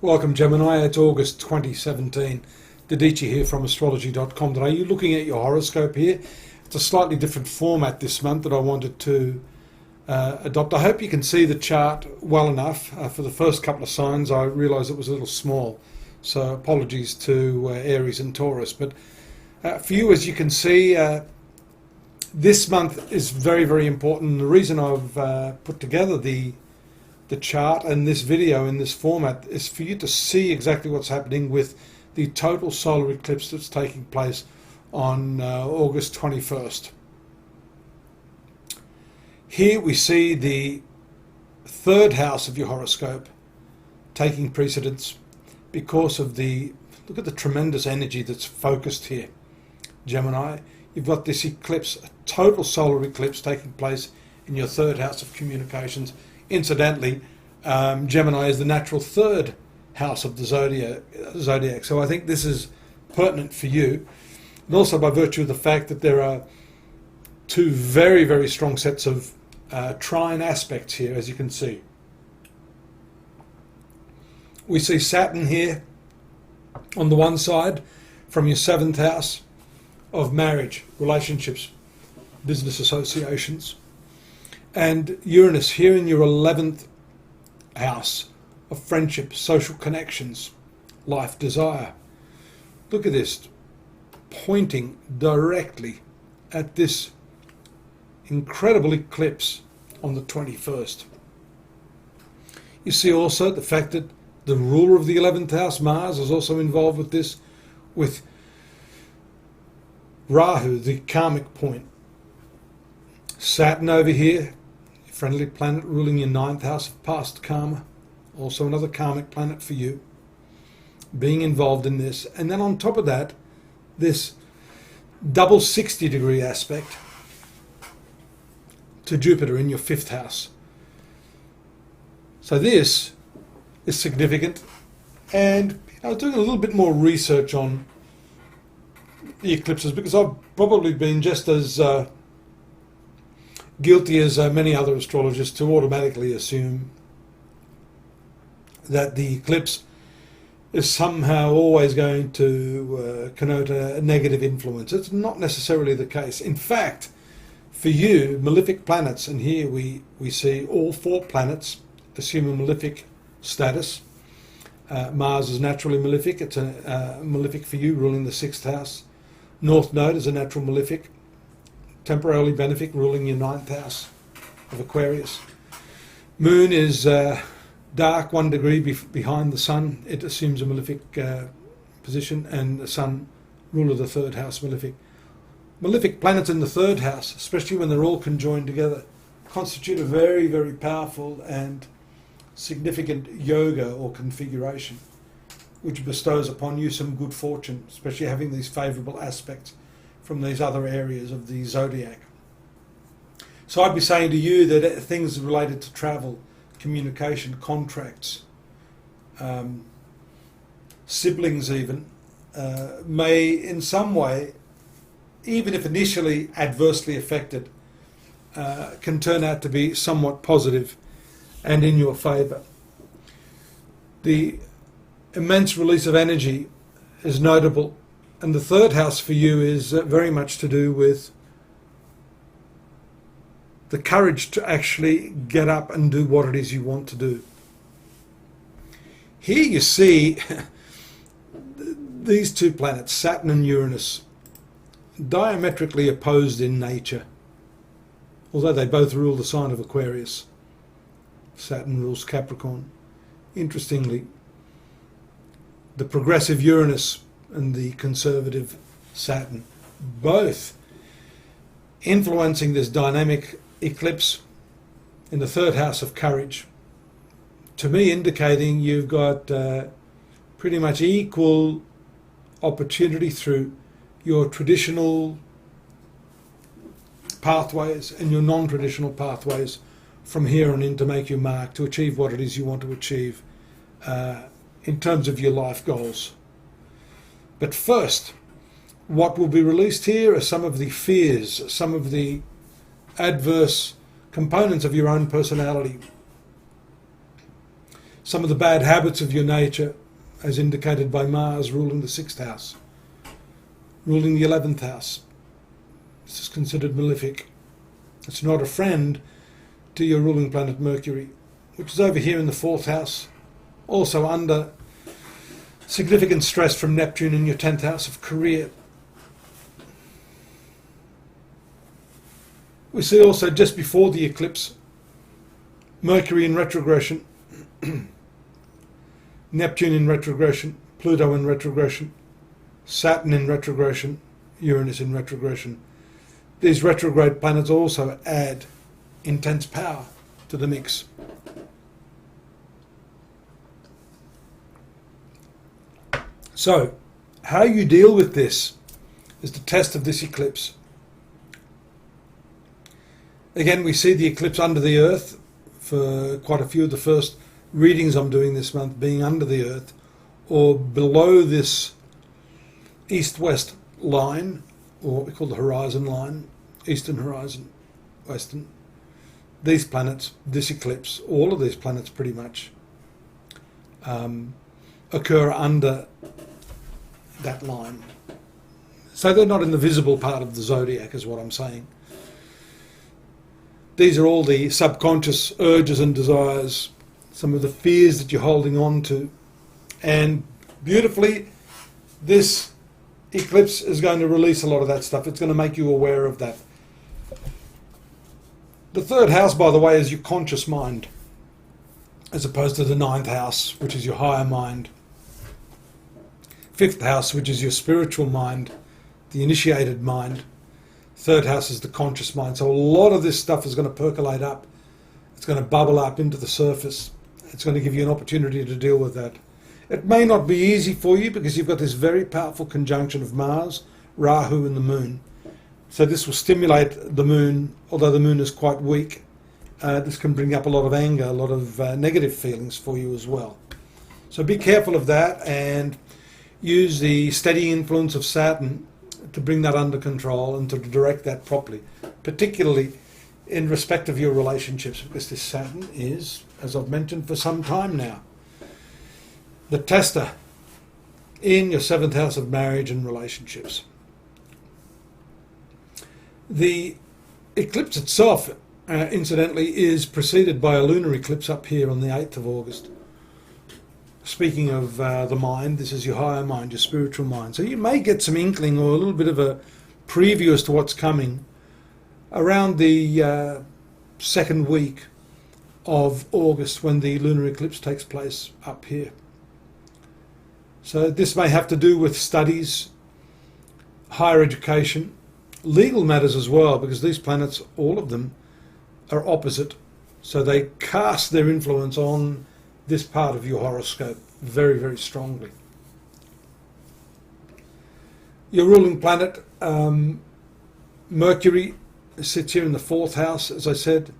Welcome Gemini, it's August 2017. Dadhichi here from astrology.com. Today you're looking at your horoscope here. It's a slightly different format this month that I wanted to adopt. I hope you can see the chart well enough. For the first couple of signs I realised it was a little small, so apologies to Aries and Taurus. But for you, as you can see, this month is very, very important. The reason I've put together the chart and this video in this format is for you to see exactly what's happening with the total solar eclipse that's taking place on August 21st. Here we see the third house of your horoscope taking precedence because of look at the tremendous energy that's focused here, Gemini. You've got this eclipse, a total solar eclipse taking place in your third house of communications. Incidentally, Gemini is the natural third house of the zodiac, so I think this is pertinent for you, and also by virtue of the fact that there are two very, very strong sets of trine aspects here, as you can see. We see Saturn here on the one side from your seventh house of marriage, relationships, business associations, and Uranus here in your 11th house of friendship, social connections, life desire. Look at this, pointing directly at this incredible eclipse on the 21st. You see also the fact that the ruler of the 11th house, Mars, is also involved with this, with Rahu, the karmic point. Saturn over here, friendly planet ruling your 9th house of past karma, also another karmic planet for you, being involved in this. And then on top of that, this double 60-degree aspect to Jupiter in your 5th house. So this is significant, and I was doing a little bit more research on the eclipses because I've probably been just as guilty as many other astrologers to automatically assume that the eclipse is somehow always going to connote a negative influence. It's not necessarily the case. In fact, for you, malefic planets, and here we see all 4 planets assume a malefic status. Mars is naturally malefic. It's a malefic for you, ruling the 6th house. North Node is a natural malefic, temporarily benefic, ruling your 9th house of Aquarius. Moon is dark 1 degree behind the Sun. It assumes a malefic position, and the Sun, ruler of the 3rd house, malefic. Malefic planets in the 3rd house, especially when they're all conjoined together, constitute a very, very powerful and significant yoga or configuration, which bestows upon you some good fortune, especially having these favourable aspects from these other areas of the zodiac. So I'd be saying to you that things related to travel, communication, contracts, siblings even, may in some way, even if initially adversely affected, can turn out to be somewhat positive and in your favour. The immense release of energy is notable, and the 3rd house for you is very much to do with the courage to actually get up and do what it is you want to do. Here you see these 2 planets, Saturn and Uranus, diametrically opposed in nature, although they both rule the sign of Aquarius. Saturn rules Capricorn. Interestingly, the progressive Uranus and the conservative Saturn, both influencing this dynamic eclipse in the 3rd house of courage, to me indicating you've got pretty much equal opportunity through your traditional pathways and your non-traditional pathways from here on in to make your mark, to achieve what it is you want to achieve in terms of your life goals. But first, what will be released here are some of the fears, some of the adverse components of your own personality. some of the bad habits of your nature, as indicated by Mars ruling the 6th house, ruling the 11th house. This is considered malefic. It's not a friend to your ruling planet Mercury, which is over here in the 4th house, also under significant stress from Neptune in your 10th house of career. We see also just before the eclipse, Mercury in retrogression, Neptune in retrogression, Pluto in retrogression, Saturn in retrogression, Uranus in retrogression. These retrograde planets also add intense power to the mix. So, how you deal with this is the test of this eclipse. Again, we see the eclipse under the Earth for quite a few of the first readings I'm doing this month being under the Earth or below this east-west line, or what we call the horizon line, eastern horizon, western. These planets, this eclipse, all of these planets pretty much occur under that line. So they're not in the visible part of the zodiac, is what I'm saying. These are all the subconscious urges and desires, some of the fears that you're holding on to. And beautifully, this eclipse is going to release a lot of that stuff. It's going to make you aware of that. The 3rd house, by the way, is your conscious mind, as opposed to the 9th house, which is your higher mind. 5th house, which is your spiritual mind, the initiated mind. 3rd house is the conscious mind. So a lot of this stuff is going to percolate up. It's going to bubble up into the surface. It's going to give you an opportunity to deal with that. It may not be easy for you because you've got this very powerful conjunction of Mars, Rahu and the Moon. So this will stimulate the Moon, although the Moon is quite weak. This can bring up a lot of anger, a lot of negative feelings for you as well. So be careful of that and use the steady influence of Saturn to bring that under control and to direct that properly, particularly in respect of your relationships, because this Saturn is, as I've mentioned for some time now, the tester in your 7th house of marriage and relationships. The eclipse itself, incidentally, is preceded by a lunar eclipse up here on the 8th of August. Speaking of the mind, this is your higher mind, your spiritual mind. So you may get some inkling or a little bit of a preview as to what's coming around the 2nd week of August when the lunar eclipse takes place up here. So this may have to do with studies, higher education, legal matters as well, because these planets, all of them, are opposite. So they cast their influence on this part of your horoscope very, very strongly. Your ruling planet, Mercury, sits here in the 4th house, as I said.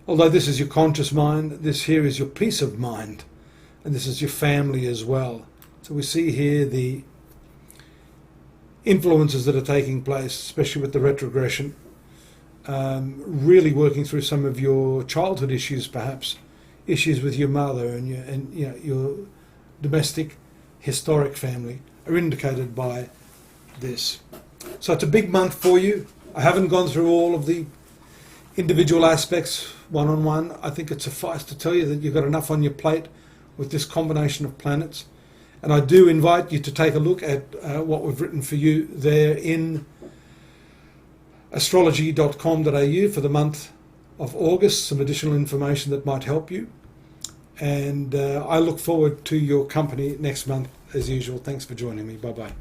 Although this is your conscious mind, this here is your peace of mind, and this is your family as well. So we see here the influences that are taking place, especially with the retrogression, really working through some of your childhood issues, perhaps issues with your mother and your domestic historic family are indicated by this. So it's a big month for you. I haven't gone through all of the individual aspects one-on-one. I think it suffices to tell you that you've got enough on your plate with this combination of planets. And I do invite you to take a look at what we've written for you there in astrology.com.au for the month of August, some additional information that might help you. And I look forward to your company next month as usual. Thanks for joining me. Bye-bye.